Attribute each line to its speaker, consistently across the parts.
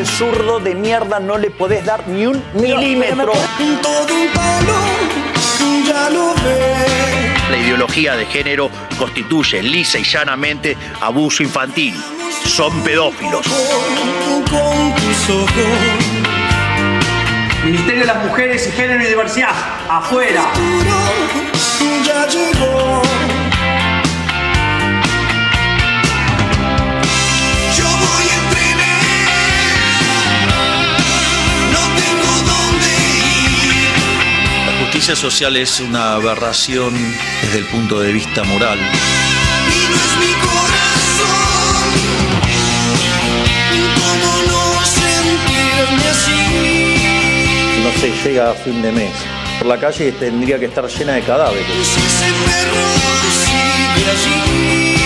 Speaker 1: al zurdo de mierda no le podés dar ni un milímetro.
Speaker 2: Todo un palo, ya lo ves.
Speaker 3: La ideología de género constituye lisa y llanamente abuso infantil. Son pedófilos.
Speaker 2: Con tus ojos.
Speaker 4: Ministerio de las Mujeres y Género y Diversidad, afuera.
Speaker 2: Ya llegó. Yo voy en tren, no tengo dónde ir.
Speaker 5: La justicia social es una aberración desde el punto de vista moral.
Speaker 2: Y no es mi corazón. ¿Cómo no sentirme así?
Speaker 1: No se llega a fin de mes. Por la calle tendría que estar llena de cadáveres.
Speaker 2: Si ese perro sigue allí.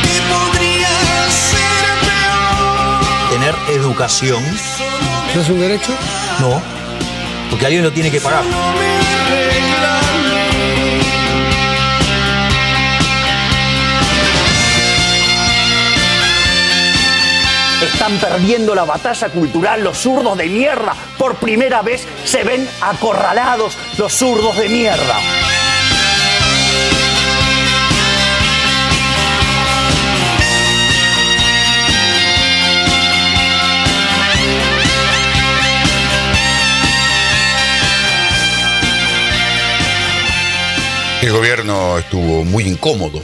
Speaker 2: ¿Qué podría ser peor?
Speaker 6: Tener educación.
Speaker 7: ¿No es un derecho?
Speaker 6: No, porque alguien lo tiene que pagar.
Speaker 2: No me arregla a mí.
Speaker 1: Están perdiendo la batalla cultural los zurdos de mierda. Por primera vez se ven acorralados los zurdos de mierda.
Speaker 8: El gobierno estuvo muy incómodo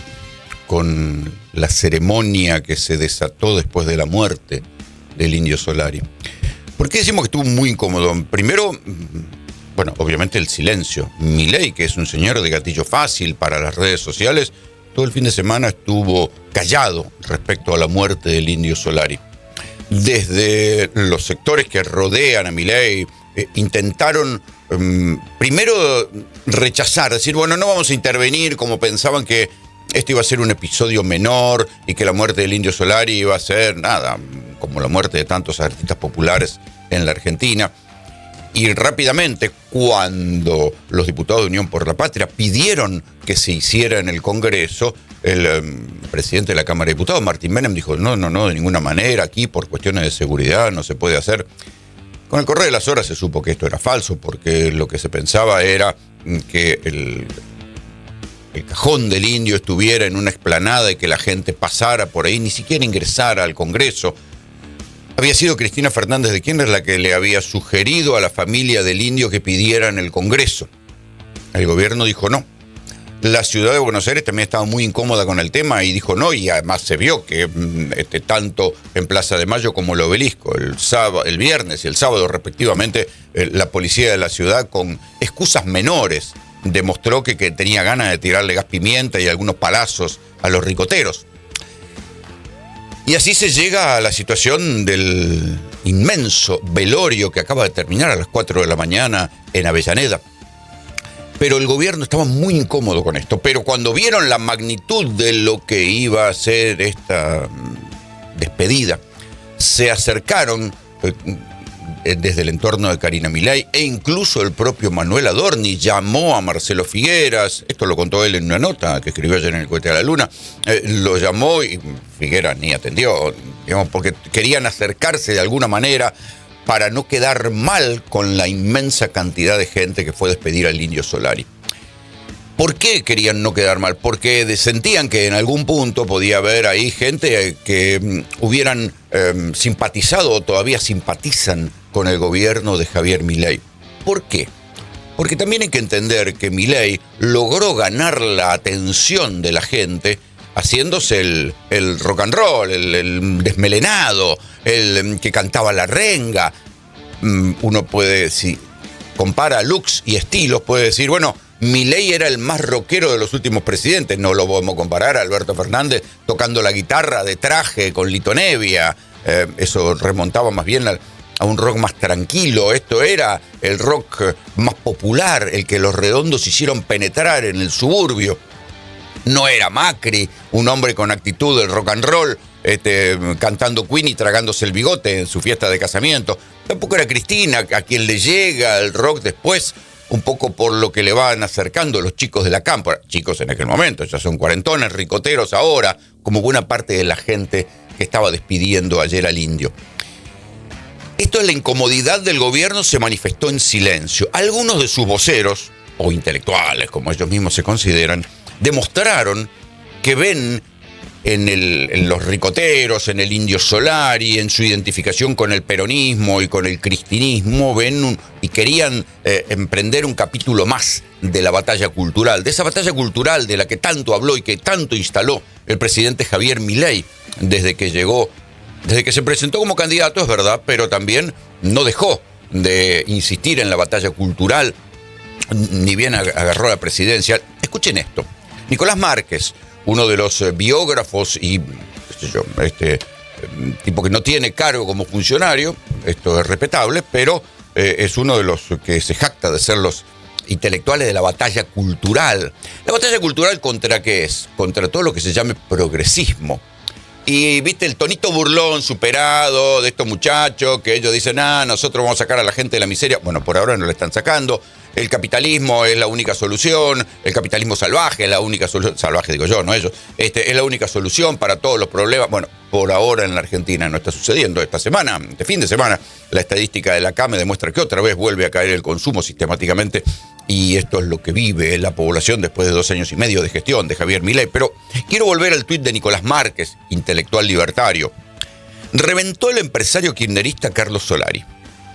Speaker 8: con la ceremonia que se desató después de la muerte del Indio Solari. ¿Por qué decimos que estuvo muy incómodo? Primero, bueno, obviamente el silencio. Milei, que es un señor de gatillo fácil para las redes sociales, todo el fin de semana estuvo callado respecto a la muerte del Indio Solari. Desde los sectores que rodean a Milei, intentaron primero rechazar, decir, bueno, no vamos a intervenir, como pensaban que esto iba a ser un episodio menor y que la muerte del Indio Solari iba a ser nada, como la muerte de tantos artistas populares en la Argentina. Y rápidamente, cuando los diputados de Unión por la Patria pidieron que se hiciera en el Congreso, el presidente de la Cámara de Diputados, Martín Menem, dijo, no, de ninguna manera, aquí por cuestiones de seguridad no se puede hacer. Con el correr de las horas se supo que esto era falso, porque lo que se pensaba era que el cajón del Indio estuviera en una explanada y que la gente pasara por ahí, ni siquiera ingresara al Congreso. Había sido Cristina Fernández de Kirchner la que le había sugerido a la familia del Indio que pidieran el Congreso. El gobierno dijo no. La ciudad de Buenos Aires también estaba muy incómoda con el tema y dijo no, y además se vio que tanto en Plaza de Mayo como el Obelisco, el viernes y el sábado respectivamente, la policía de la ciudad, con excusas menores, demostró que tenía ganas de tirarle gas pimienta y algunos palazos a los ricoteros. Y así se llega a la situación del inmenso velorio que acaba de terminar a las 4 de la mañana en Avellaneda. Pero el gobierno estaba muy incómodo con esto. Pero cuando vieron la magnitud de lo que iba a ser esta despedida, se acercaron desde el entorno de Karina Milei, e incluso el propio Manuel Adorni llamó a Marcelo Figueras, esto lo contó él en una nota que escribió ayer en El Cohete a la Luna, lo llamó y Figueras ni atendió, digamos, porque querían acercarse de alguna manera para no quedar mal con la inmensa cantidad de gente que fue a despedir al Indio Solari. ¿Por qué querían no quedar mal? Porque sentían que en algún punto podía haber ahí gente que hubieran simpatizado o todavía simpatizan con el gobierno de Javier Milei. ¿Por qué? Porque también hay que entender que Milei logró ganar la atención de la gente haciéndose el rock and roll, el desmelenado, el que cantaba la renga. Uno puede, si compara looks y estilos, puede decir, bueno, Milei era el más rockero de los últimos presidentes. No lo podemos comparar a Alberto Fernández tocando la guitarra de traje con Lito Nevia. Eso remontaba más bien a un rock más tranquilo. Esto era el rock más popular, el que los Redondos hicieron penetrar en el suburbio. No era Macri, un hombre con actitud del rock and roll, cantando Queen y tragándose el bigote en su fiesta de casamiento. Tampoco era Cristina, a quien le llega el rock después un poco por lo que le van acercando los chicos de la cámpora, chicos en aquel momento, ya son cuarentones, ricoteros ahora, como buena parte de la gente que estaba despidiendo ayer al indio. Esto es la incomodidad del gobierno, se manifestó en silencio. Algunos de sus voceros, o intelectuales, como ellos mismos se consideran, demostraron que ven en los ricoteros, en el Indio Solari, en su identificación con el peronismo y con el cristinismo, y querían emprender un capítulo más de la batalla cultural, de esa batalla cultural de la que tanto habló y que tanto instaló el presidente Javier Milei desde que se presentó como candidato, es verdad, pero también no dejó de insistir en la batalla cultural, ni bien agarró la presidencia. Escuchen esto. Nicolás Márquez, uno de los biógrafos y tipo que no tiene cargo como funcionario, esto es respetable, pero es uno de los que se jacta de ser los intelectuales de la batalla cultural. ¿La batalla cultural contra qué es? Contra todo lo que se llame progresismo. Y viste el tonito burlón superado de estos muchachos que ellos dicen, nosotros vamos a sacar a la gente de la miseria. Bueno, por ahora no lo están sacando. El capitalismo es la única solución, el capitalismo salvaje es la única solución, salvaje digo yo, no ellos, es la única solución para todos los problemas. Bueno, por ahora en la Argentina no está sucediendo. Esta semana, este fin de semana, la estadística de la CAME demuestra que otra vez vuelve a caer el consumo sistemáticamente, y esto es lo que vive la población después de 2 años y medio de gestión de Javier Milei. Pero quiero volver al tuit de Nicolás Márquez, intelectual libertario. Reventó el empresario kirchnerista Carlos Solari,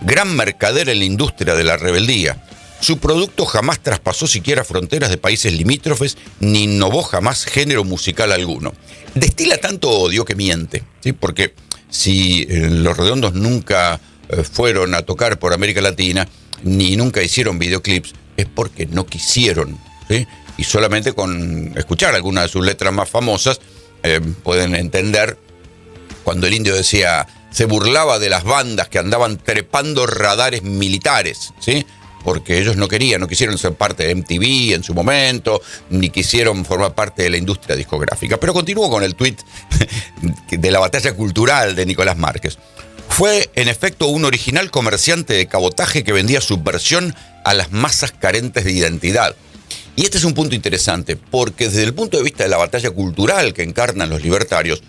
Speaker 8: gran mercader en la industria de la rebeldía. Su producto jamás traspasó siquiera fronteras de países limítrofes, ni innovó jamás género musical alguno. Destila tanto odio que miente, ¿sí? Porque si Los Redondos nunca fueron a tocar por América Latina, ni nunca hicieron videoclips, es porque no quisieron, ¿sí? Y solamente con escuchar algunas de sus letras más famosas pueden entender cuando el indio decía, se burlaba de las bandas que andaban trepando radares militares, ¿sí? Porque ellos no quisieron ser parte de MTV en su momento, ni quisieron formar parte de la industria discográfica. Pero continúo con el tuit de la batalla cultural de Nicolás Márquez. Fue, en efecto, un original comerciante de cabotaje que vendía subversión a las masas carentes de identidad. Y este es un punto interesante, porque desde el punto de vista de la batalla cultural que encarnan los libertarios,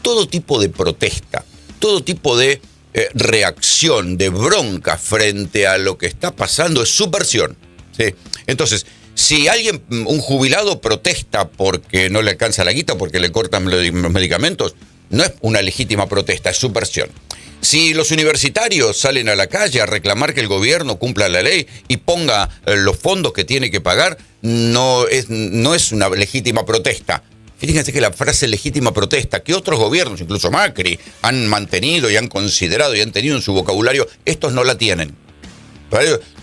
Speaker 8: todo tipo de protesta, todo tipo de reacción, de bronca frente a lo que está pasando es subversión, ¿sí? Entonces, si un jubilado protesta porque no le alcanza la guita, porque le cortan los medicamentos, no es una legítima protesta, es subversión. Si los universitarios salen a la calle a reclamar que el gobierno cumpla la ley y ponga los fondos que tiene que pagar, no es una legítima protesta. Fíjense que la frase legítima protesta, que otros gobiernos, incluso Macri, han mantenido y han considerado y han tenido en su vocabulario, estos no la tienen.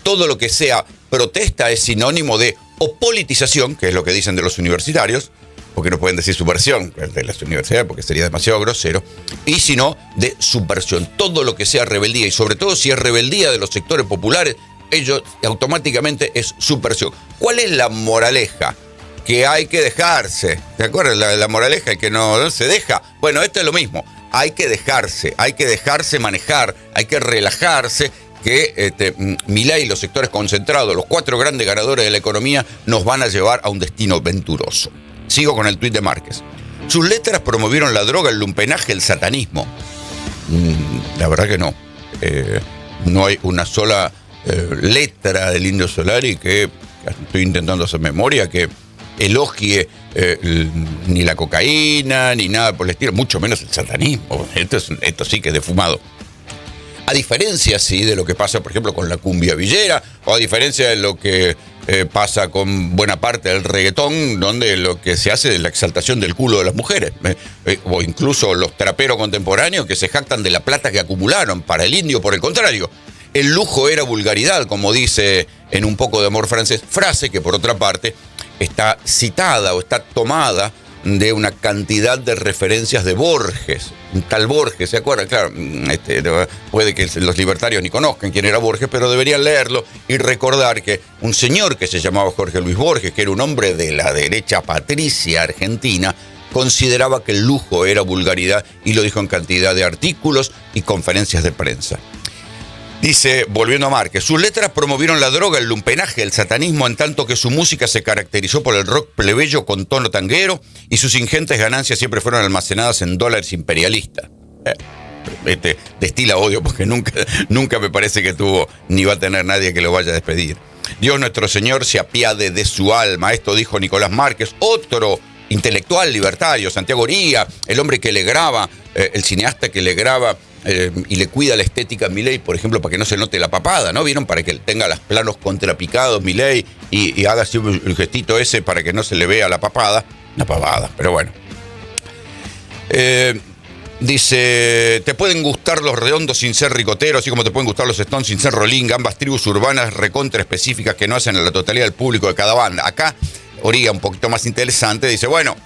Speaker 8: Todo lo que sea protesta es sinónimo de o politización, que es lo que dicen de los universitarios, porque no pueden decir subversión de las universidades porque sería demasiado grosero, y sino de subversión. Todo lo que sea rebeldía, y sobre todo si es rebeldía de los sectores populares, ello automáticamente es subversión. ¿Cuál es la moraleja? Que hay que dejarse. ¿Te acuerdas la moraleja? El que no se deja. Bueno, esto es lo mismo. Hay que dejarse manejar, hay que relajarse, que Milei y los sectores concentrados, los 4 grandes ganadores de la economía, nos van a llevar a un destino venturoso. Sigo con el tuit de Márquez. Sus letras promovieron la droga, el lumpenaje, el satanismo. La verdad que no. No hay una sola letra del Indio Solari que, estoy intentando hacer memoria, que elogie ni la cocaína, ni nada por el estilo, mucho menos el satanismo. Esto sí que es de fumado. A diferencia, sí, de lo que pasa, por ejemplo, con la cumbia villera, o a diferencia de lo que pasa con buena parte del reggaetón, donde lo que se hace es la exaltación del culo de las mujeres, o incluso los traperos contemporáneos que se jactan de la plata que acumularon. Para el indio, por el contrario, el lujo era vulgaridad, como dice en Un poco de amor francés, frase que por otra parte está citada o está tomada de una cantidad de referencias de Borges, un tal Borges, ¿se acuerdan? Claro, puede que los libertarios ni conozcan quién era Borges, pero deberían leerlo y recordar que un señor que se llamaba Jorge Luis Borges, que era un hombre de la derecha patricia argentina, consideraba que el lujo era vulgaridad y lo dijo en cantidad de artículos y conferencias de prensa. Dice, volviendo a Márquez, sus letras promovieron la droga, el lumpenaje, el satanismo, en tanto que su música se caracterizó por el rock plebeyo con tono tanguero y sus ingentes ganancias siempre fueron almacenadas en dólares imperialistas. Destila odio porque nunca me parece que tuvo ni va a tener nadie que lo vaya a despedir. Dios nuestro Señor se apiade de su alma. Esto dijo Nicolás Márquez, otro intelectual libertario, Santiago Oría, el hombre que le graba, el cineasta que le graba y le cuida la estética a Milei, por ejemplo, para que no se note la papada, ¿no? ¿Vieron? Para que tenga los planos contrapicados Milei y haga así el gestito ese para que no se le vea la papada. Una pavada, pero bueno. Dice, te pueden gustar los redondos sin ser ricoteros, así como te pueden gustar los Stones sin ser Rolling, ambas tribus urbanas recontra específicas que no hacen a la totalidad del público de cada banda. Acá, Oría, un poquito más interesante, dice, bueno,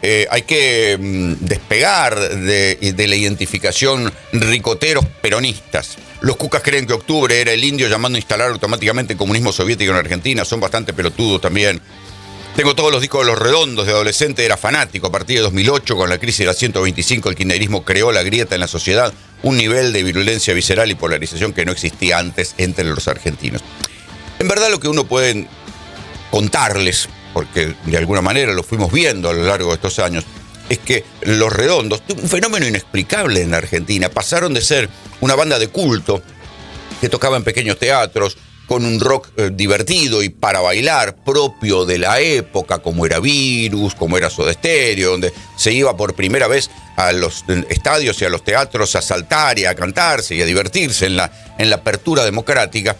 Speaker 8: hay que despegar de la identificación ricoteros peronistas. Los cucas creen que Octubre era el indio llamando a instalar automáticamente el comunismo soviético en Argentina, son bastante pelotudos también. Tengo todos los discos de Los Redondos, de adolescente era fanático. A partir de 2008, con la crisis de la 125, el kirchnerismo creó la grieta en la sociedad, un nivel de virulencia visceral y polarización que no existía antes entre los argentinos. En verdad, lo que uno puede contarles, porque de alguna manera lo fuimos viendo a lo largo de estos años, es que Los Redondos, un fenómeno inexplicable en la Argentina, pasaron de ser una banda de culto que tocaba en pequeños teatros, con un rock divertido y para bailar, propio de la época, como era Virus, como era Soda Stereo, donde se iba por primera vez a los estadios y a los teatros a saltar y a cantarse y a divertirse en la apertura democrática.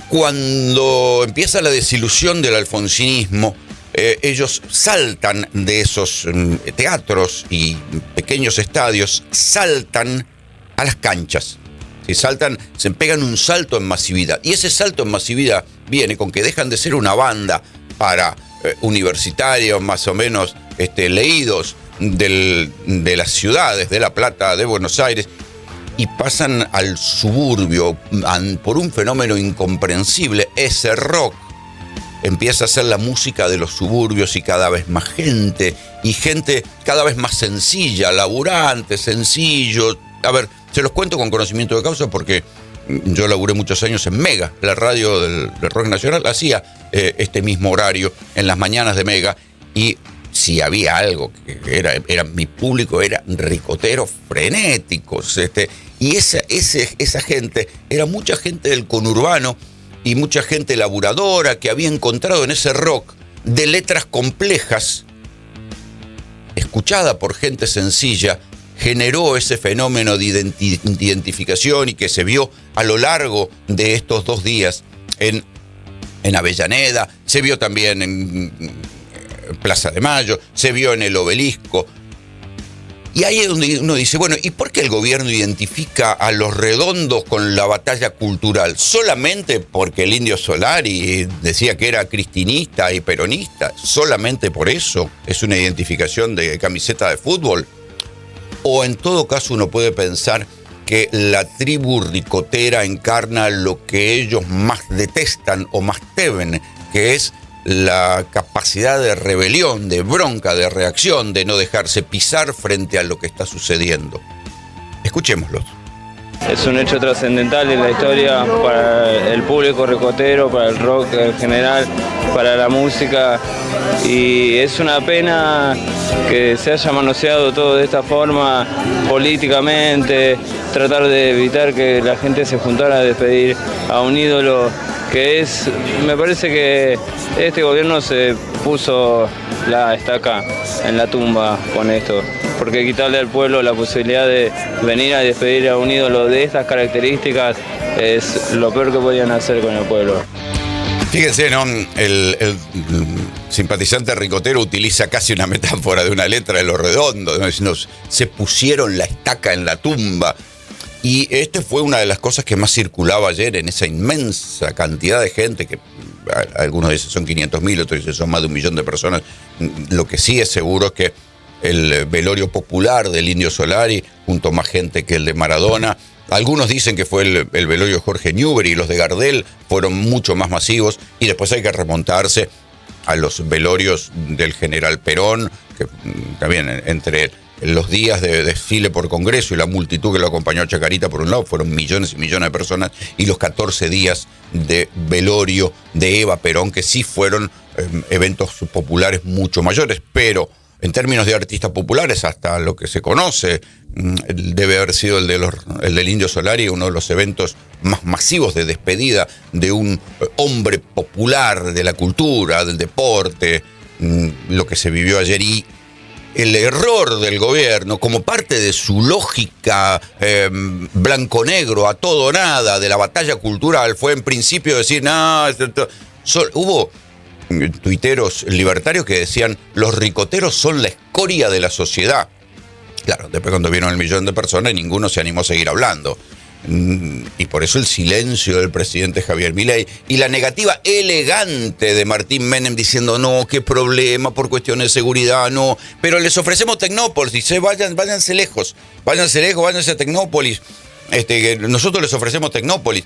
Speaker 8: Cuando empieza la desilusión del alfonsinismo, ellos saltan de esos teatros y pequeños estadios, saltan a las canchas. Si saltan, se pegan un salto en masividad. Y ese salto en masividad viene con que dejan de ser una banda para universitarios más o menos leídos de las ciudades de La Plata, de Buenos Aires, y pasan al suburbio por un fenómeno incomprensible. Ese rock empieza a ser la música de los suburbios y cada vez más gente, y gente cada vez más sencilla, laburante, sencillo. A ver, se los cuento con conocimiento de causa porque yo laburé muchos años en Mega, la radio del rock nacional, hacía este mismo horario en las mañanas de Mega, y si había algo que era mi público, era ricoteros frenéticos, y esa gente, era mucha gente del conurbano y mucha gente laburadora que había encontrado en ese rock de letras complejas, escuchada por gente sencilla, generó ese fenómeno de identificación y que se vio a lo largo de estos 2 días en Avellaneda, se vio también en Plaza de Mayo, se vio en el Obelisco. Y ahí es donde uno dice, bueno, ¿y por qué el gobierno identifica a Los Redondos con la batalla cultural? ¿Solamente porque el Indio Solari decía que era cristinista y peronista? ¿Solamente por eso es una identificación de camiseta de fútbol? O en todo caso uno puede pensar que la tribu ricotera encarna lo que ellos más detestan o más temen, que es la capacidad de rebelión, de bronca, de reacción, de no dejarse pisar frente a lo que está sucediendo. Escuchémoslos.
Speaker 9: Es un hecho trascendental en la historia para el público ricotero, para el rock en general, para la música, y es una pena que se haya manoseado todo de esta forma políticamente, tratar de evitar que la gente se juntara a despedir a un ídolo que es, me parece que este gobierno se puso la estaca en la tumba con esto, porque quitarle al pueblo la posibilidad de venir a despedir a un ídolo de estas características es lo peor que podían hacer con el pueblo.
Speaker 8: Fíjense, ¿no? El simpatizante ricotero utiliza casi una metáfora de una letra de Los Redondos, ¿no? Diciendo, se pusieron la estaca en la tumba. Y fue una de las cosas que más circulaba ayer en esa inmensa cantidad de gente, que algunos dicen son 500.000, otros dicen son más de 1 millón de personas. Lo que sí es seguro es que el velorio popular del Indio Solari juntó más gente que el de Maradona. Algunos dicen que fue el velorio de Jorge Newbery, y los de Gardel fueron mucho más masivos, y después hay que remontarse a los velorios del general Perón, que también entre los días de desfile por Congreso y la multitud que lo acompañó a Chacarita, por un lado, fueron millones y millones de personas, y los 14 días de velorio de Eva Perón, que sí fueron eventos populares mucho mayores, pero en términos de artistas populares, hasta lo que se conoce, debe haber sido el del Indio Solari, uno de los eventos más masivos de despedida de un hombre popular de la cultura, del deporte, lo que se vivió ayer. Y el error del gobierno, como parte de su lógica blanco-negro, a todo o nada, de la batalla cultural, fue en principio decir, no, hubo tuiteros libertarios que decían, los ricoteros son la escoria de la sociedad. Claro, después cuando vieron el 1 millón de personas, ninguno se animó a seguir hablando. Y por eso el silencio del presidente Javier Milei y la negativa elegante de Martín Menem diciendo, no, qué problema por cuestiones de seguridad, no, pero les ofrecemos Tecnópolis, dice, váyanse lejos, váyanse a Tecnópolis, nosotros les ofrecemos Tecnópolis.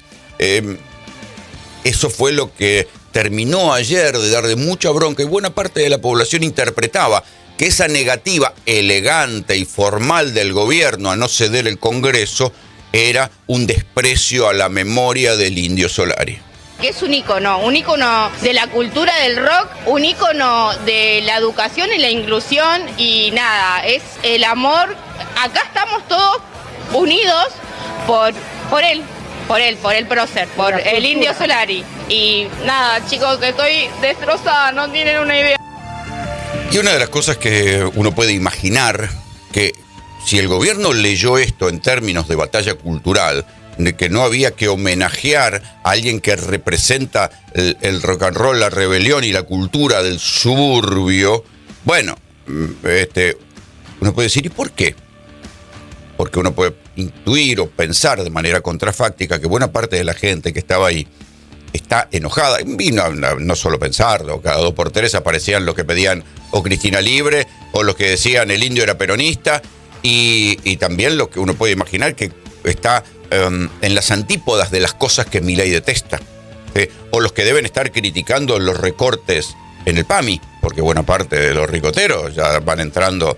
Speaker 8: Eso fue lo que terminó ayer de darle mucha bronca, y buena parte de la población interpretaba que esa negativa elegante y formal del gobierno a no ceder el Congreso era un desprecio a la memoria del Indio Solari.
Speaker 10: Que es un ícono de la cultura del rock, un ícono de la educación y la inclusión, y nada, es el amor. Acá estamos todos unidos por el prócer, por el Indio Solari. Y nada, chicos, estoy destrozada, no tienen una idea.
Speaker 8: Y una de las cosas que uno puede imaginar, que si el gobierno leyó esto en términos de batalla cultural, de que no había que homenajear a alguien que representa el rock and roll, la rebelión y la cultura del suburbio, bueno, uno puede decir, ¿y por qué? Porque uno puede intuir o pensar de manera contrafáctica que buena parte de la gente que estaba ahí está enojada. Y no solo pensarlo, cada 2 por 3 aparecían los que pedían o Cristina Libre, o los que decían el indio era peronista, y también lo que uno puede imaginar que está en las antípodas de las cosas que Milei detesta, o los que deben estar criticando los recortes en el PAMI, porque buena parte de los ricoteros ya van entrando,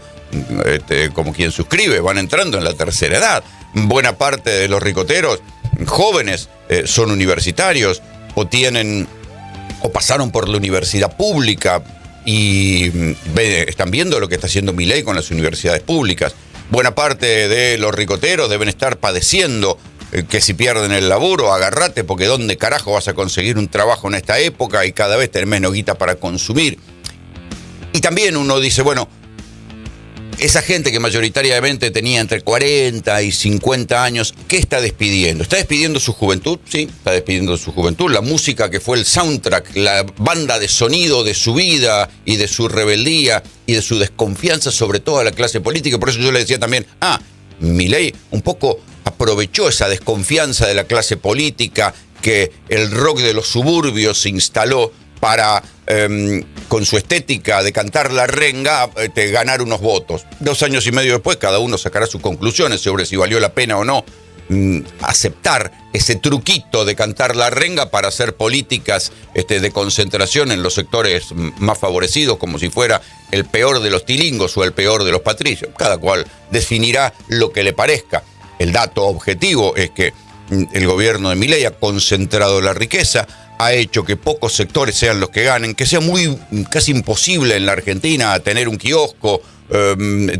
Speaker 8: como quien suscribe, van entrando en la tercera edad. Buena parte de los ricoteros jóvenes son universitarios o pasaron por la universidad pública y están viendo lo que está haciendo Milei con las universidades públicas. Buena parte de los ricoteros deben estar padeciendo que si pierden el laburo, agárrate, porque ¿dónde carajo vas a conseguir un trabajo en esta época? Y cada vez tenés menos guita para consumir. Y también uno dice, bueno, esa gente que mayoritariamente tenía entre 40 y 50 años, ¿qué está despidiendo? ¿Está despidiendo su juventud? Sí, está despidiendo su juventud. La música que fue el soundtrack, la banda de sonido de su vida y de su rebeldía y de su desconfianza sobre toda la clase política. Por eso yo le decía también, Milei un poco aprovechó esa desconfianza de la clase política que el rock de los suburbios se instaló para, con su estética de cantar la renga, ganar unos votos. 2 años y medio después, cada uno sacará sus conclusiones sobre si valió la pena o no aceptar ese truquito de cantar la renga para hacer políticas de concentración en los sectores más favorecidos, como si fuera el peor de los tilingos o el peor de los patricios. Cada cual definirá lo que le parezca. El dato objetivo es que el gobierno de Milei ha concentrado la riqueza, ha hecho que pocos sectores sean los que ganen, que sea casi imposible en la Argentina tener un kiosco,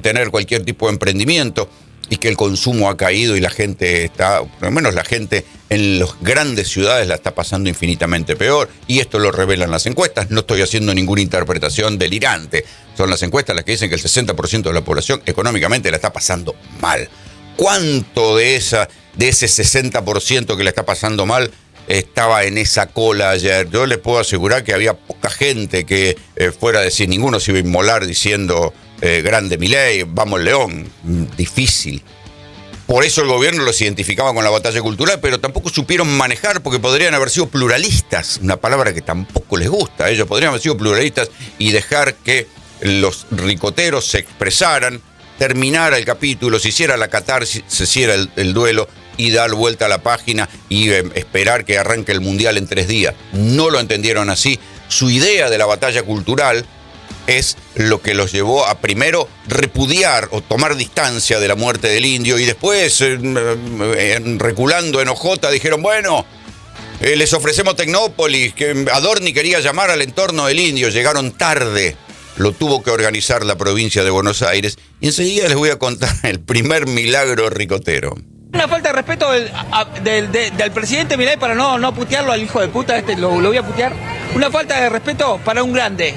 Speaker 8: tener cualquier tipo de emprendimiento, y que el consumo ha caído y la gente está, por lo menos la gente en las grandes ciudades la está pasando infinitamente peor, y esto lo revelan las encuestas. No estoy haciendo ninguna interpretación delirante, son las encuestas las que dicen que el 60% de la población económicamente la está pasando mal. ¿Cuánto de ese 60% que la está pasando mal estaba en esa cola ayer? Yo les puedo asegurar que había poca gente que fuera a decir, ninguno se iba a inmolar diciendo grande Milei, vamos León. Difícil. Por eso el gobierno los identificaba con la batalla cultural, pero tampoco supieron manejar, porque podrían haber sido pluralistas, una palabra que tampoco les gusta. Ellos podrían haber sido pluralistas y dejar que los ricoteros se expresaran, terminara el capítulo, se hiciera la catarsis, se hiciera el duelo y dar vuelta a la página y esperar que arranque el Mundial en 3 días. No lo entendieron así. Su idea de la batalla cultural es lo que los llevó a primero repudiar o tomar distancia de la muerte del indio y después, reculando en Ojota, dijeron, bueno, les ofrecemos Tecnópolis, que Adorni quería llamar al entorno del indio, llegaron tarde, lo tuvo que organizar la provincia de Buenos Aires y enseguida les voy a contar el primer milagro ricotero.
Speaker 4: Una falta de respeto del presidente Milei, para no putearlo al hijo de puta, lo voy a putear. Una falta de respeto para un grande,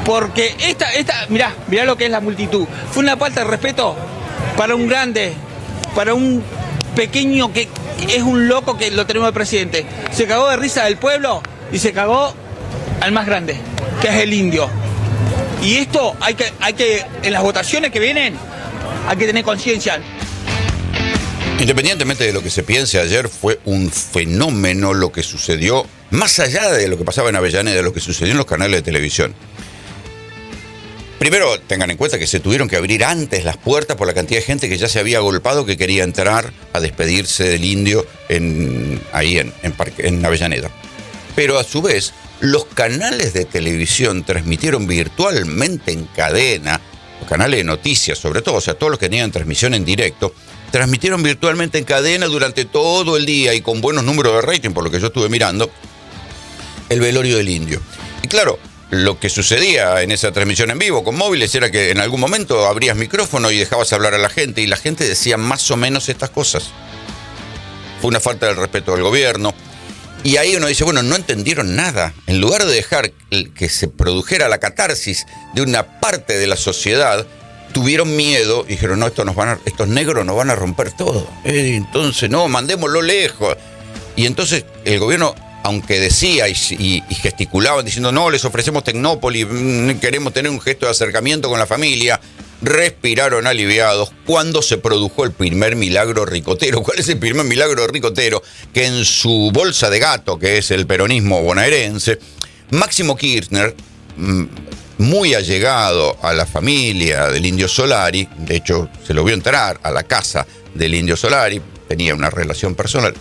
Speaker 4: porque mirá lo que es la multitud. Fue una falta de respeto para un grande, para un pequeño que es un loco que lo tenemos de presidente. Se cagó de risa del pueblo y se cagó al más grande, que es el indio. Y esto hay que en las votaciones que vienen, hay que tener conciencia.
Speaker 8: Independientemente de lo que se piense, ayer fue un fenómeno lo que sucedió, más allá de lo que pasaba en Avellaneda, de lo que sucedió en los canales de televisión. Primero, tengan en cuenta que se tuvieron que abrir antes las puertas por la cantidad de gente que ya se había agolpado, que quería entrar a despedirse del indio ahí en Avellaneda. Pero a su vez, los canales de televisión transmitieron virtualmente en cadena, los canales de noticias sobre todo, o sea, todos los que tenían transmisión en directo, transmitieron virtualmente en cadena durante todo el día y con buenos números de rating, por lo que yo estuve mirando, el velorio del indio. Y claro, lo que sucedía en esa transmisión en vivo con móviles era que en algún momento abrías micrófono y dejabas hablar a la gente y la gente decía más o menos estas cosas. Fue una falta de respeto del gobierno. Y ahí uno dice, bueno, no entendieron nada. En lugar de dejar que se produjera la catarsis de una parte de la sociedad, tuvieron miedo y dijeron, no, estos negros nos van a romper todo. Entonces, no, mandémoslo lejos. Y entonces el gobierno, aunque decía y gesticulaban diciendo, no, les ofrecemos Tecnópolis, queremos tener un gesto de acercamiento con la familia, respiraron aliviados cuando se produjo el primer milagro ricotero. ¿Cuál es el primer milagro ricotero? Que en su bolsa de gato, que es el peronismo bonaerense, Máximo Kirchner, muy allegado a la familia del Indio Solari, de hecho se lo vio entrar a la casa del Indio Solari, tenía una relación personal.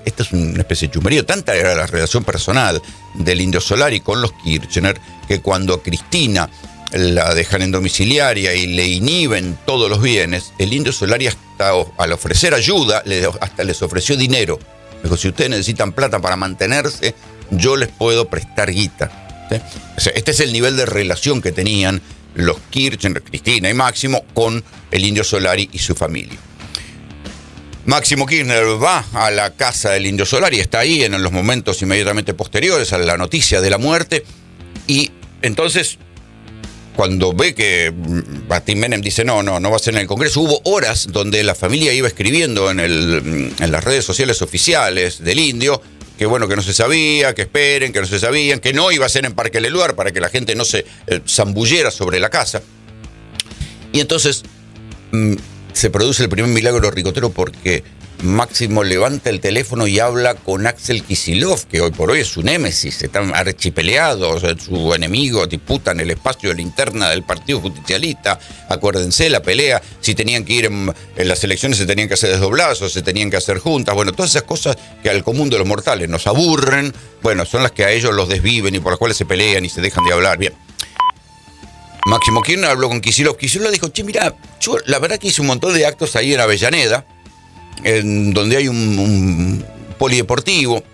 Speaker 8: Esta es una especie de chumerío, tanta era la relación personal del Indio Solari con los Kirchner, que cuando a Cristina la dejan en domiciliaria y le inhiben todos los bienes, el Indio Solari hasta al ofrecer ayuda, hasta les ofreció dinero. Dijo, si ustedes necesitan plata para mantenerse, yo les puedo prestar guita. ¿Sí? O sea, este es el nivel de relación que tenían los Kirchner, Cristina y Máximo, con el Indio Solari y su familia. Máximo Kirchner va a la casa del Indio Solari, está ahí en los momentos inmediatamente posteriores a la noticia de la muerte, y entonces, cuando ve que Martín Menem dice no va a ser en el Congreso, hubo horas donde la familia iba escribiendo en las redes sociales oficiales del Indio, que bueno, que no se sabía, que esperen, que no se sabían, que no iba a ser en Parque Leluar para que la gente no se zambullera sobre la casa. Y entonces se produce el primer milagro ricotero porque Máximo levanta el teléfono y habla con Axel Kicillof, que hoy por hoy es su némesis, están archipeleados, su enemigo, disputan el espacio de la interna del Partido Justicialista. Acuérdense la pelea, si tenían que ir en las elecciones se tenían que hacer desdoblazos, se tenían que hacer juntas, bueno, todas esas cosas que al común de los mortales nos aburren, bueno, son las que a ellos los desviven y por las cuales se pelean y se dejan de hablar. Bien. Máximo Kirchner habló con Kicillof. Kicillof dijo, che, mira, yo la verdad que hice un montón de actos ahí en Avellaneda, en donde hay un polideportivo.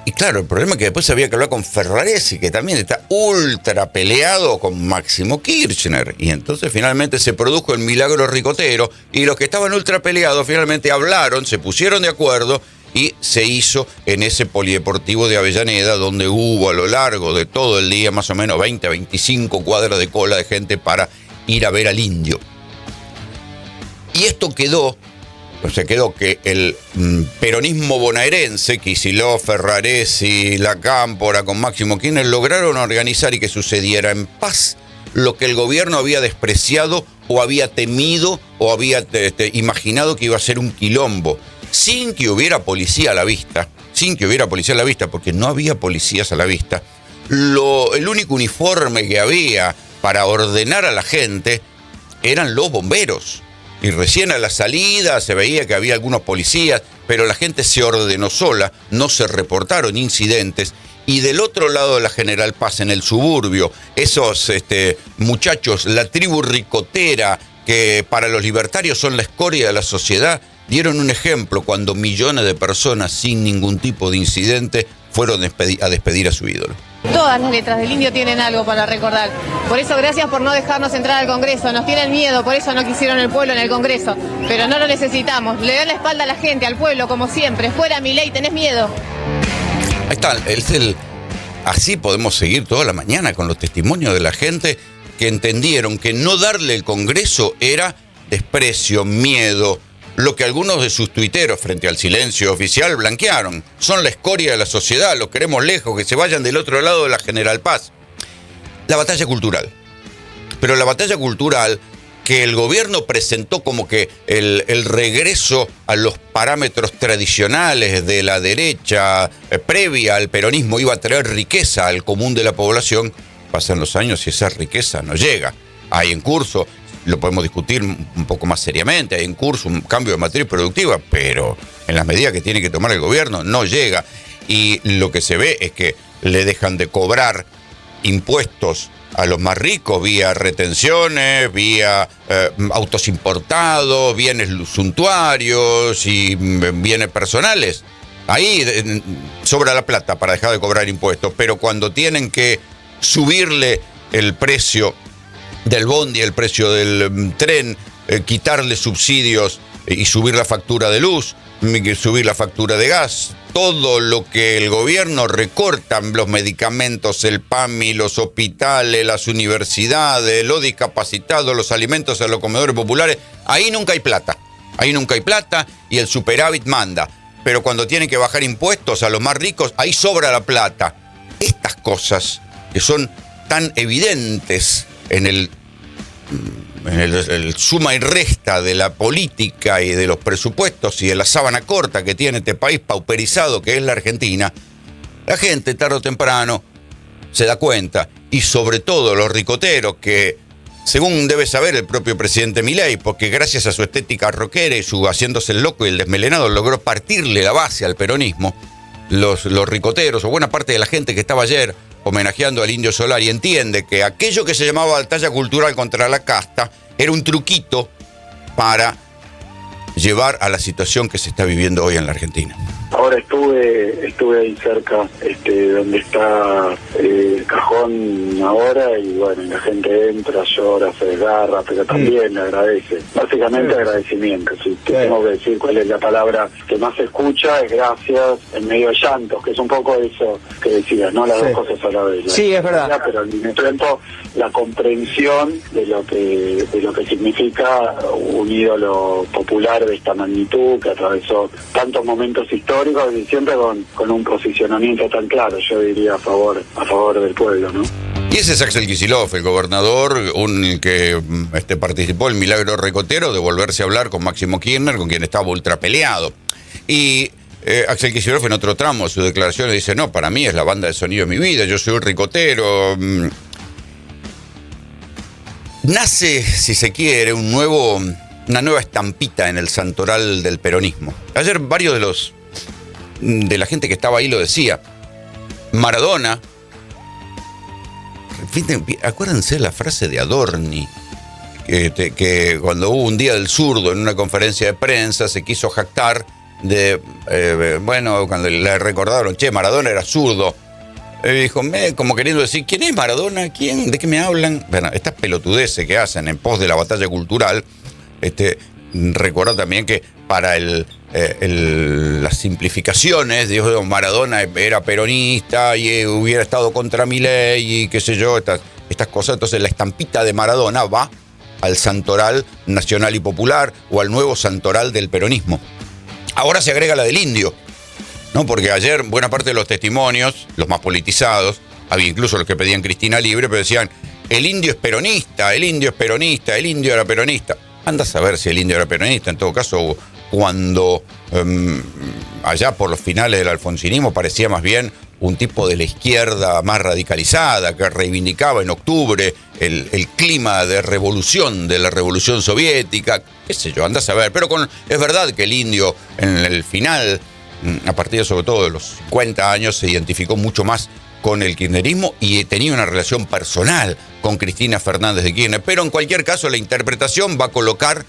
Speaker 8: Y claro, el problema es que después había que hablar con Ferraresi, que también está ultra peleado con Máximo Kirchner. Y entonces finalmente se produjo el milagro ricotero y los que estaban ultra peleados finalmente hablaron, se pusieron de acuerdo y se hizo en ese polideportivo de Avellaneda, donde hubo a lo largo de todo el día más o menos 20 a 25 cuadras de cola de gente para ir a ver al indio. Y esto quedó que el peronismo bonaerense, Kicillof, Ferraresi, La Cámpora con Máximo Kirchner lograron organizar y que sucediera en paz lo que el gobierno había despreciado o había temido o había imaginado que iba a ser un quilombo, sin que hubiera policía a la vista, porque no había policías a la vista. El único uniforme que había para ordenar a la gente eran los bomberos. Y recién a la salida se veía que había algunos policías, pero la gente se ordenó sola, no se reportaron incidentes y del otro lado de la General Paz, en el suburbio, esos muchachos, la tribu ricotera, que para los libertarios son la escoria de la sociedad, dieron un ejemplo cuando millones de personas sin ningún tipo de incidente fueron a despedir a su ídolo.
Speaker 11: Todas las letras del Indio tienen algo para recordar. Por eso, gracias por no dejarnos entrar al Congreso. Nos tienen miedo, por eso no quisieron el pueblo en el Congreso. Pero no lo necesitamos. Le dan la espalda a la gente, al pueblo, como siempre. Fuera, Milei, tenés miedo.
Speaker 8: Ahí está, así podemos seguir toda la mañana con los testimonios de la gente que entendieron que no darle el Congreso era desprecio, miedo, lo que algunos de sus tuiteros frente al silencio oficial blanquearon. Son la escoria de la sociedad, los queremos lejos, que se vayan del otro lado de la General Paz. La batalla cultural. Pero la batalla cultural que el gobierno presentó como que el regreso a los parámetros tradicionales de la derecha previa al peronismo iba a traer riqueza al común de la población, pasan los años y esa riqueza no llega. Hay en curso, lo podemos discutir un poco más seriamente, hay en curso un cambio de matriz productiva, pero en las medidas que tiene que tomar el gobierno no llega. Y lo que se ve es que le dejan de cobrar impuestos a los más ricos vía retenciones, vía autos importados, bienes suntuarios y bienes personales. Ahí sobra la plata para dejar de cobrar impuestos, pero cuando tienen que subirle el precio del bondi, el precio del tren, quitarle subsidios y subir la factura de luz, subir la factura de gas, todo lo que el gobierno recorta, los medicamentos, el PAMI, los hospitales, las universidades, los discapacitados, los alimentos a los comedores populares, ahí nunca hay plata. Ahí nunca hay plata y el superávit manda. Pero cuando tienen que bajar impuestos a los más ricos, ahí sobra la plata. Estas cosas que son tan evidentes en el suma y resta de la política y de los presupuestos y de la sábana corta que tiene este país pauperizado que es la Argentina, la gente tarde o temprano se da cuenta, y sobre todo los ricoteros que, según debe saber el propio presidente Milei, porque gracias a su estética rockera y su haciéndose el loco y el desmelenado logró partirle la base al peronismo, los ricoteros o buena parte de la gente que estaba ayer homenajeando al Indio Solari entiende que aquello que se llamaba batalla cultural contra la casta era un truquito para llevar a la situación que se está viviendo hoy en la Argentina.
Speaker 12: Ahora estuve ahí cerca, donde está el cajón ahora, y bueno, la gente entra, llora, se desgarra, pero también le agradece. Básicamente agradecimiento. Si tengo que decir cuál es la palabra que más se escucha, es gracias en medio de llantos, que es un poco eso que decías, ¿no? Las dos cosas a la vez.
Speaker 4: Sí, es verdad.
Speaker 12: Pero al mismo tiempo la comprensión de lo que significa un ídolo popular de esta magnitud, que atravesó tantos momentos históricos y siempre con un posicionamiento tan claro, yo diría a favor del pueblo, ¿no?
Speaker 8: Y ese es Axel Kicillof, el gobernador, que participó en el milagro ricotero de volverse a hablar con Máximo Kirchner, con quien estaba ultra peleado. Y Axel Kicillof en otro tramo de su declaración dice, no, para mí es la banda de sonido de mi vida, yo soy un ricotero. Nace, si se quiere, una nueva estampita en el santoral del peronismo. Ayer varios de la gente que estaba ahí lo decía. Maradona, acuérdense la frase de Adorni, que cuando hubo un día del zurdo en una conferencia de prensa se quiso jactar de, cuando le recordaron, Maradona era zurdo, dijo, como queriendo decir, ¿quién es Maradona? ¿Quién? ¿De qué me hablan? Bueno, estas pelotudeces que hacen en pos de la batalla cultural, recuerda también que para las simplificaciones, dijo, Maradona era peronista y hubiera estado contra Milei y qué sé yo, estas cosas. Entonces la estampita de Maradona va al santoral nacional y popular o al nuevo santoral del peronismo. Ahora se agrega la del Indio, ¿no? Porque ayer buena parte de los testimonios, los más politizados, había incluso los que pedían Cristina libre, pero decían, el Indio es peronista, el Indio es peronista, el Indio era peronista. Anda a saber si el Indio era peronista. En todo caso, cuando allá por los finales del alfonsinismo parecía más bien un tipo de la izquierda más radicalizada, que reivindicaba en octubre el clima de revolución, de la revolución soviética, qué sé yo, anda a saber. Pero es verdad que el Indio en el final a partir sobre todo de los 50 años, se identificó mucho más con el kirchnerismo y tenía una relación personal con Cristina Fernández de Kirchner. Pero en cualquier caso, la interpretación va a colocar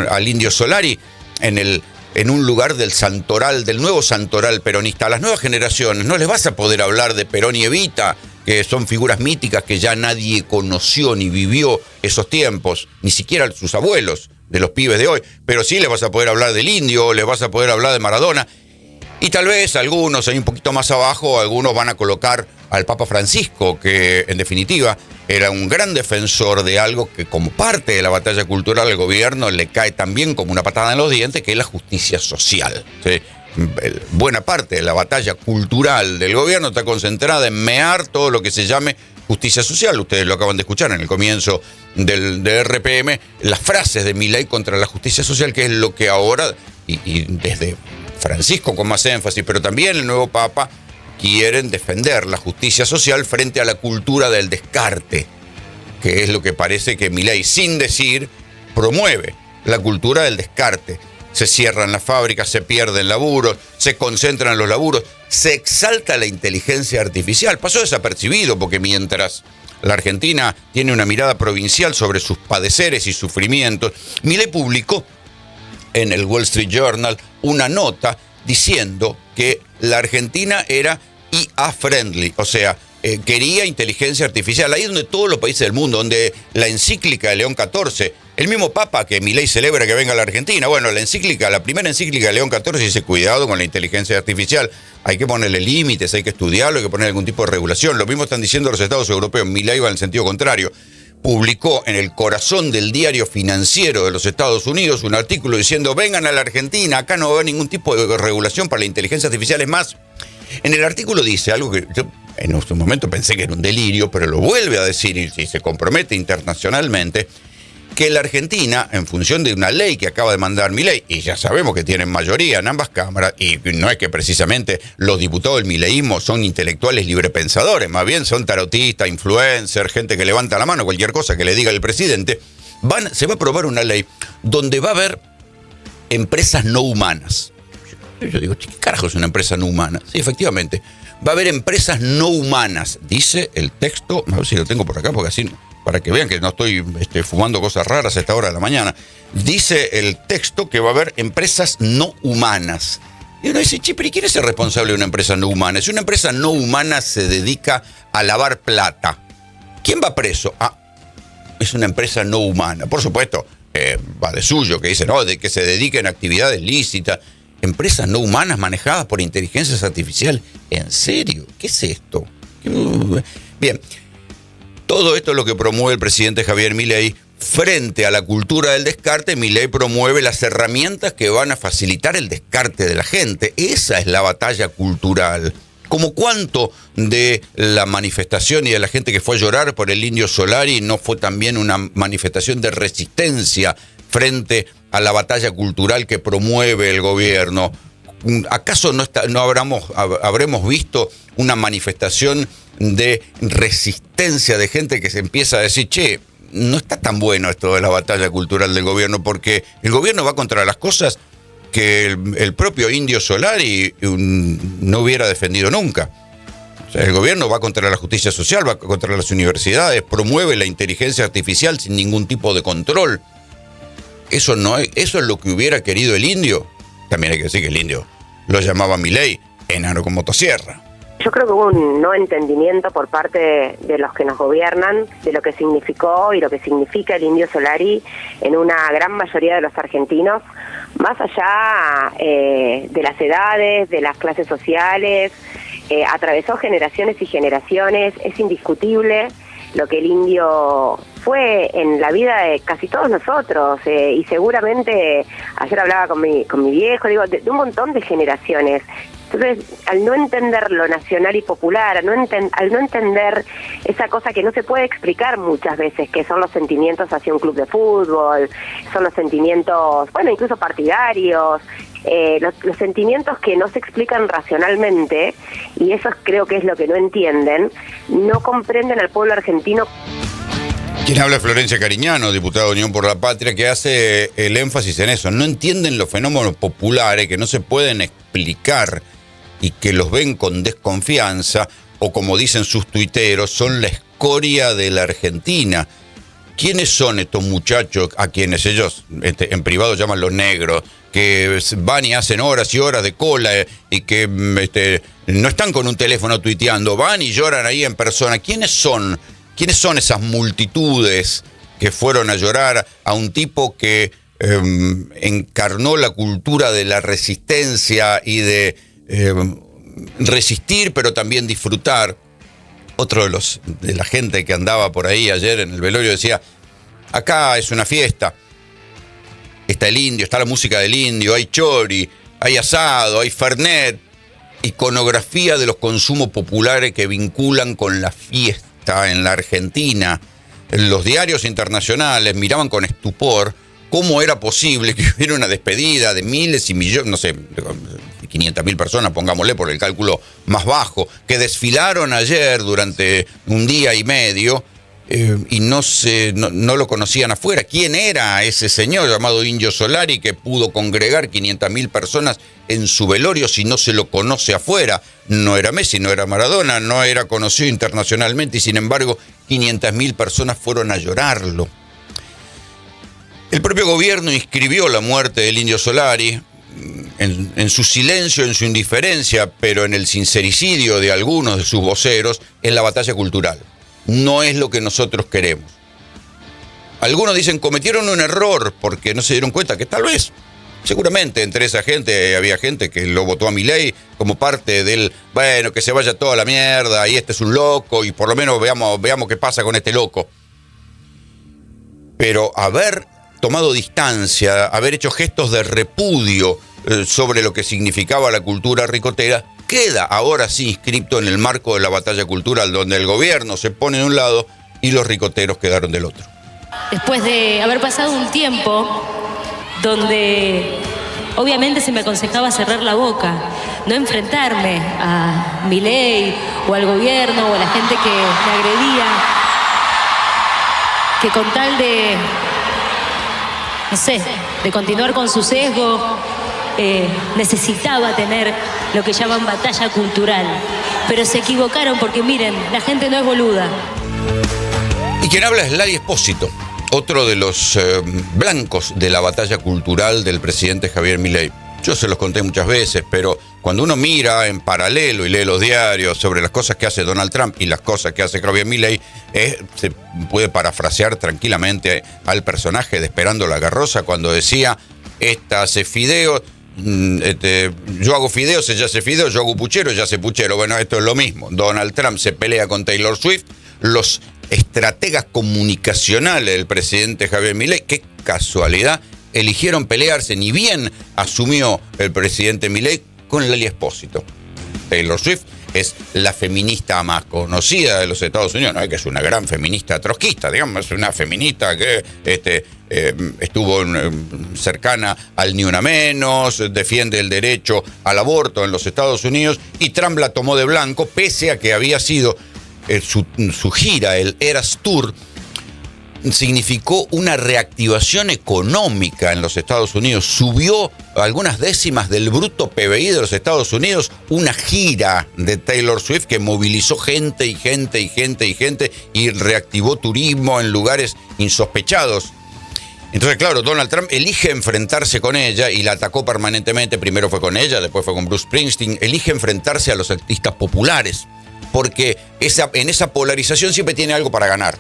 Speaker 8: al Indio Solari en un lugar del santoral, del nuevo santoral peronista. A las nuevas generaciones no les vas a poder hablar de Perón y Evita, que son figuras míticas que ya nadie conoció ni vivió esos tiempos, ni siquiera sus abuelos de los pibes de hoy. Pero sí les vas a poder hablar del Indio, les vas a poder hablar de Maradona. Y tal vez algunos, ahí un poquito más abajo, algunos van a colocar al Papa Francisco, que en definitiva era un gran defensor de algo que como parte de la batalla cultural al gobierno le cae también como una patada en los dientes, que es la justicia social. ¿Sí? Buena parte de la batalla cultural del gobierno está concentrada en mear todo lo que se llame justicia social. Ustedes lo acaban de escuchar en el comienzo del RPM, las frases de Milei contra la justicia social, que es lo que ahora, y desde Francisco con más énfasis, pero también el nuevo Papa, quieren defender la justicia social frente a la cultura del descarte, que es lo que parece que Milei, sin decir, promueve la cultura del descarte. Se cierran las fábricas, se pierden laburos, se concentran los laburos, se exalta la inteligencia artificial. Pasó desapercibido porque mientras la Argentina tiene una mirada provincial sobre sus padeceres y sufrimientos, Milei publicó en el Wall Street Journal una nota diciendo que la Argentina era IA friendly, o sea, quería inteligencia artificial. Ahí es donde todos los países del mundo, donde la encíclica de León XIV, el mismo Papa que Milei celebra que venga a la Argentina, bueno, la primera encíclica de León XIV dice cuidado con la inteligencia artificial, hay que ponerle límites, hay que estudiarlo, hay que poner algún tipo de regulación. Lo mismo están diciendo los estados europeos. Milei va en el sentido contrario. Publicó en el corazón del diario financiero de los Estados Unidos un artículo diciendo vengan a la Argentina, acá no va a haber ningún tipo de regulación para la inteligencia artificial. Es más, en el artículo dice algo que yo en un momento pensé que era un delirio, pero lo vuelve a decir y se compromete internacionalmente, que la Argentina, en función de una ley que acaba de mandar Milei, y ya sabemos que tienen mayoría en ambas cámaras, y no es que precisamente los diputados del mileísmo son intelectuales librepensadores, más bien son tarotistas, influencers, gente que levanta la mano, cualquier cosa que le diga el presidente, se va a aprobar una ley donde va a haber empresas no humanas. Yo digo, ¿qué carajo es una empresa no humana? Sí, efectivamente, va a haber empresas no humanas, dice el texto, a ver si lo tengo por acá, porque así, para que vean que no estoy fumando cosas raras a esta hora de la mañana. Dice el texto que va a haber empresas no humanas. Y uno dice, pero ¿y quién es el responsable de una empresa no humana? Si una empresa no humana se dedica a lavar plata, ¿quién va preso? Ah, es una empresa no humana. Por supuesto, va de suyo, que dice, no, de que se dediquen a actividades lícitas. Empresas no humanas manejadas por inteligencia artificial. ¿En serio? ¿Qué es esto? Bien. Todo esto es lo que promueve el presidente Javier Milei. Frente a la cultura del descarte, Milei promueve las herramientas que van a facilitar el descarte de la gente. Esa es la batalla cultural. Como cuánto de la manifestación y de la gente que fue a llorar por el Indio Solari no fue también una manifestación de resistencia frente a la batalla cultural que promueve el gobierno. ¿Acaso no habremos visto una manifestación de resistencia de gente que se empieza a decir, che, no está tan bueno esto de la batalla cultural del gobierno, porque el gobierno va contra las cosas que el propio Indio Solari no hubiera defendido nunca? O sea, el gobierno va contra la justicia social, va contra las universidades, promueve la inteligencia artificial sin ningún tipo de control. Eso es lo que hubiera querido el Indio. También hay que decir que el Indio lo llamaba Milei enano con motosierra.
Speaker 13: Yo creo que hubo un no entendimiento por parte de los que nos gobiernan de lo que significó y lo que significa el Indio Solari en una gran mayoría de los argentinos, más allá de las edades, de las clases sociales, atravesó generaciones y generaciones. Es indiscutible lo que el Indio fue en la vida de casi todos nosotros, y seguramente ayer hablaba con mi viejo, digo, de un montón de generaciones. Entonces, al no entender lo nacional y popular, al no entender esa cosa que no se puede explicar muchas veces, que son los sentimientos hacia un club de fútbol, son los sentimientos, bueno, incluso partidarios, los sentimientos que no se explican racionalmente, y eso creo que es lo que no entienden, no comprenden al pueblo argentino.
Speaker 8: Quien habla es Florencia Cariñano, diputada de Unión por la Patria, que hace el énfasis en eso. No entienden los fenómenos populares que no se pueden explicar explicar y que los ven con desconfianza, o como dicen sus tuiteros, son la escoria de la Argentina. ¿Quiénes son estos muchachos a quienes ellos en privado llaman los negros, que van y hacen horas y horas de cola y que no están con un teléfono tuiteando, van y lloran ahí en persona? ¿Quiénes son? ¿Quiénes son esas multitudes que fueron a llorar a un tipo que encarnó la cultura de la resistencia y de resistir pero también disfrutar? Otro de la gente que andaba por ahí ayer en el velorio decía: acá es una fiesta, está el indio, está la música del indio, hay chori, hay asado, hay fernet, iconografía de los consumos populares que vinculan con la fiesta en la Argentina. Los diarios internacionales miraban con estupor cómo era posible que hubiera una despedida de miles y millones, no sé, 500.000 personas, pongámosle por el cálculo más bajo, que desfilaron ayer durante un día y medio y no lo conocían afuera. ¿Quién era ese señor llamado Indio Solari que pudo congregar 500.000 personas en su velorio si no se lo conoce afuera? No era Messi, no era Maradona, no era conocido internacionalmente y sin embargo 500.000 personas fueron a llorarlo. El propio gobierno inscribió la muerte del Indio Solari en su silencio, en su indiferencia, pero en el sincericidio de algunos de sus voceros, en la batalla cultural. No es lo que nosotros queremos. Algunos dicen cometieron un error porque no se dieron cuenta que tal vez, seguramente entre esa gente había gente que lo votó a Milei como parte del, bueno, que se vaya toda la mierda y este es un loco y por lo menos veamos qué pasa con este loco. Pero haber tomado distancia, haber hecho gestos de repudio sobre lo que significaba la cultura ricotera, queda ahora sí inscrito en el marco de la batalla cultural, donde el gobierno se pone de un lado y los ricoteros quedaron del otro.
Speaker 14: Después de haber pasado un tiempo donde obviamente se me aconsejaba cerrar la boca, no enfrentarme a Milei o al gobierno o a la gente que me agredía, que con tal de, no sé, de continuar con su sesgo, necesitaba tener lo que llaman batalla cultural. Pero se equivocaron porque miren, la gente no es boluda.
Speaker 8: Y quien habla es Lali Espósito, otro de los blancos de la batalla cultural del presidente Javier Milei. Yo se los conté muchas veces, pero cuando uno mira en paralelo y lee los diarios sobre las cosas que hace Donald Trump y las cosas que hace Javier Milei, se puede parafrasear tranquilamente al personaje de Esperando la Carroza cuando decía: esta hace fideos, yo hago fideos, ella hace fideos, yo hago puchero, ella hace puchero. Bueno, esto es lo mismo. Donald Trump se pelea con Taylor Swift. Los estrategas comunicacionales del presidente Javier Milei, qué casualidad, eligieron pelearse, ni bien asumió el presidente Milei, con Lali Espósito. Taylor Swift es la feminista más conocida de los Estados Unidos, no es que es una gran feminista trotskista, digamos, es una feminista que estuvo cercana al ni una menos, defiende el derecho al aborto en los Estados Unidos, y Trump la tomó de blanco, pese a que había sido su gira, el Eras Tour, significó una reactivación económica en los Estados Unidos. Subió algunas décimas del bruto PBI de los Estados Unidos una gira de Taylor Swift que movilizó gente y reactivó turismo en lugares insospechados. Entonces, claro, Donald Trump elige enfrentarse con ella y la atacó permanentemente. Primero fue con ella, después fue con Bruce Springsteen. Elige enfrentarse a los artistas populares porque en esa polarización siempre tiene algo para ganar.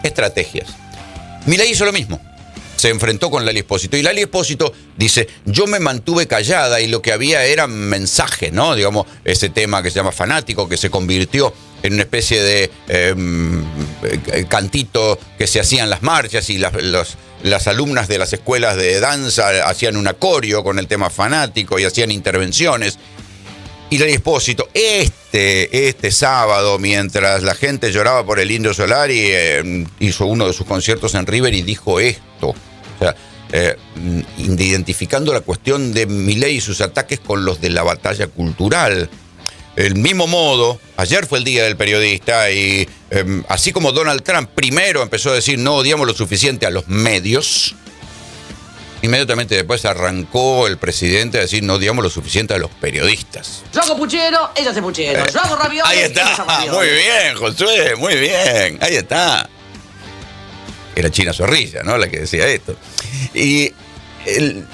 Speaker 8: Estrategias. Milei hizo lo mismo. Se enfrentó con Lali Espósito. Y Lali Espósito dice: yo me mantuve callada y lo que había eran mensajes, ¿no? Digamos, ese tema que se llama fanático, que se convirtió en una especie de cantito que se hacían las marchas y las alumnas de las escuelas de danza hacían un acorio con el tema fanático y hacían intervenciones. Y Lali Espósito, este sábado, mientras la gente lloraba por el Indio Solari, hizo uno de sus conciertos en River y dijo esto. O sea, identificando la cuestión de Milei y sus ataques con los de la batalla cultural. El mismo modo, ayer fue el Día del Periodista y así como Donald Trump primero empezó a decir no odiamos lo suficiente a los medios, Inmediatamente después arrancó el presidente a decir no digamos lo suficiente a los periodistas.
Speaker 15: Yo hago puchero, ella hace puchero. Yo hago ravioles,
Speaker 8: Ahí
Speaker 15: ella hace
Speaker 8: está,
Speaker 15: ravioles.
Speaker 8: muy bien, Josué, muy bien, ahí está. Era China Zorrilla, ¿no? La que decía esto. Y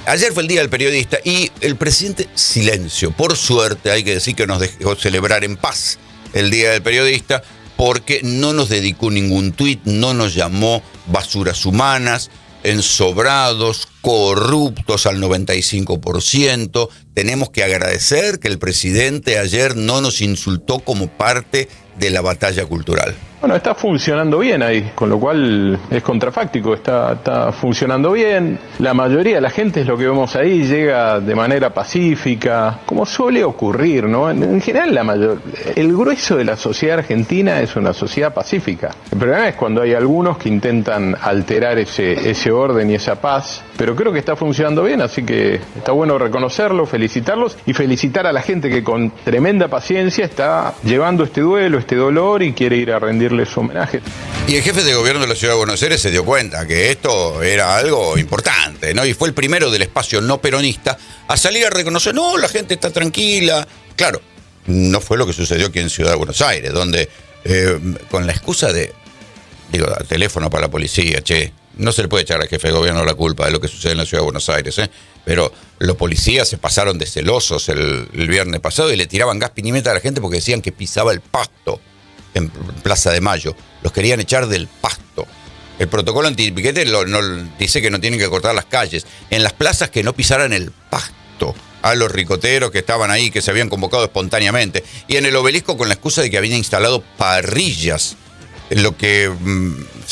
Speaker 8: ayer fue el Día del Periodista y el presidente, silencio. Por suerte, hay que decir que nos dejó celebrar en paz el Día del Periodista porque no nos dedicó ningún tuit, no nos llamó basuras humanas, ensobrados, corruptos al 95%. Tenemos que agradecer que el presidente ayer no nos insultó como parte de la batalla cultural.
Speaker 16: Bueno, está funcionando bien ahí, con lo cual es contrafáctico, está funcionando bien. La mayoría de la gente, es lo que vemos ahí, llega de manera pacífica, como suele ocurrir, ¿no? En general, el grueso de la sociedad argentina es una sociedad pacífica. El problema es cuando hay algunos que intentan alterar ese orden y esa paz, pero creo que está funcionando bien, así que está bueno reconocerlo, felicitarlos y felicitar a la gente que con tremenda paciencia está llevando este duelo, este dolor y quiere ir a rendirles homenaje.
Speaker 8: Y el jefe de gobierno de la Ciudad de Buenos Aires se dio cuenta que esto era algo importante, ¿no? Y fue el primero del espacio no peronista a salir a reconocer, no, la gente está tranquila. Claro, no fue lo que sucedió aquí en Ciudad de Buenos Aires, donde con la excusa de, teléfono para la policía, no se le puede echar al jefe de gobierno la culpa de lo que sucede en la Ciudad de Buenos Aires, pero los policías se pasaron de celosos el viernes pasado y le tiraban gas pimienta a la gente porque decían que pisaba el pasto en Plaza de Mayo. Los querían echar del pasto. El protocolo antipiquete dice que no tienen que cortar las calles. En las plazas que no pisaran el pasto a los ricoteros que estaban ahí, que se habían convocado espontáneamente. Y en el Obelisco con la excusa de que habían instalado parrillas. Lo que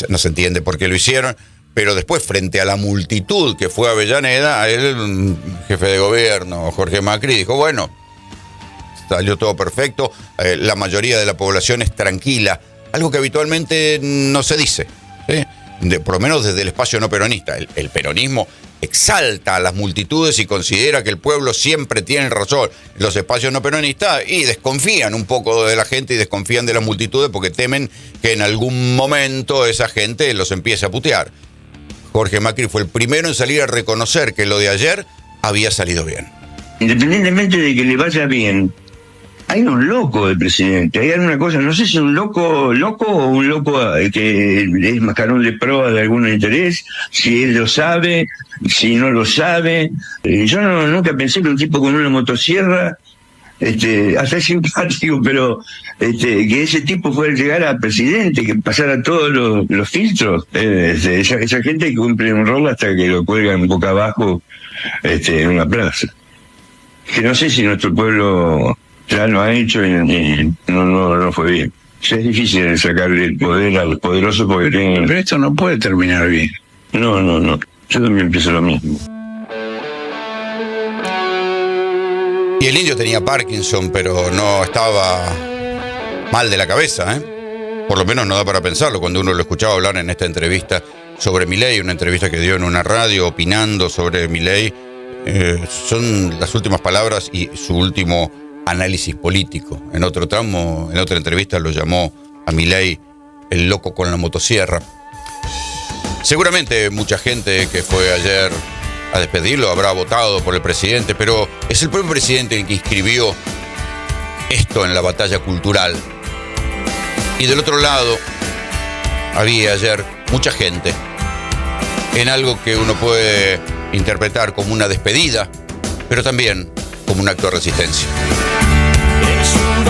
Speaker 8: no se entiende por qué lo hicieron. Pero después, frente a la multitud que fue a Avellaneda, el jefe de gobierno, Jorge Macri, dijo, bueno, salió todo perfecto, la mayoría de la población es tranquila, algo que habitualmente no se dice, ¿sí? Por lo menos desde el espacio no peronista. El peronismo exalta a las multitudes y considera que el pueblo siempre tiene razón. Los espacios no peronistas y desconfían un poco de la gente y desconfían de las multitudes porque temen que en algún momento esa gente los empiece a putear. Jorge Macri fue el primero en salir a reconocer que lo de ayer había salido bien.
Speaker 17: Independientemente de que le vaya bien, hay un loco del presidente, hay alguna cosa, no sé si un loco o un loco que es mascarón de proa de algún interés, si él lo sabe, si no lo sabe. Yo nunca pensé que un tipo con una motosierra, hasta es simpático, pero que ese tipo fuera a llegar a presidente, que pasara todos los filtros. Esa gente cumple un rol hasta que lo cuelgan boca abajo en una plaza. Que no sé si nuestro pueblo ya lo ha hecho y no fue bien. Es difícil sacarle el poder a los poderosos porque tienen... Pero esto no puede terminar bien. No. Yo también pienso lo mismo.
Speaker 8: Y el indio tenía Parkinson, pero no estaba mal de la cabeza, Por lo menos no da para pensarlo cuando uno lo escuchaba hablar en esta entrevista sobre Milei, una entrevista que dio en una radio opinando sobre Milei. Son las últimas palabras y su último análisis político. En otro tramo, en otra entrevista lo llamó a Milei el loco con la motosierra. Seguramente mucha gente que fue ayer a despedirlo habrá votado por el presidente, pero es el propio presidente el que inscribió esto en la batalla cultural. Y del otro lado había ayer mucha gente en algo que uno puede interpretar como una despedida, pero también como un acto de resistencia.
Speaker 2: Es un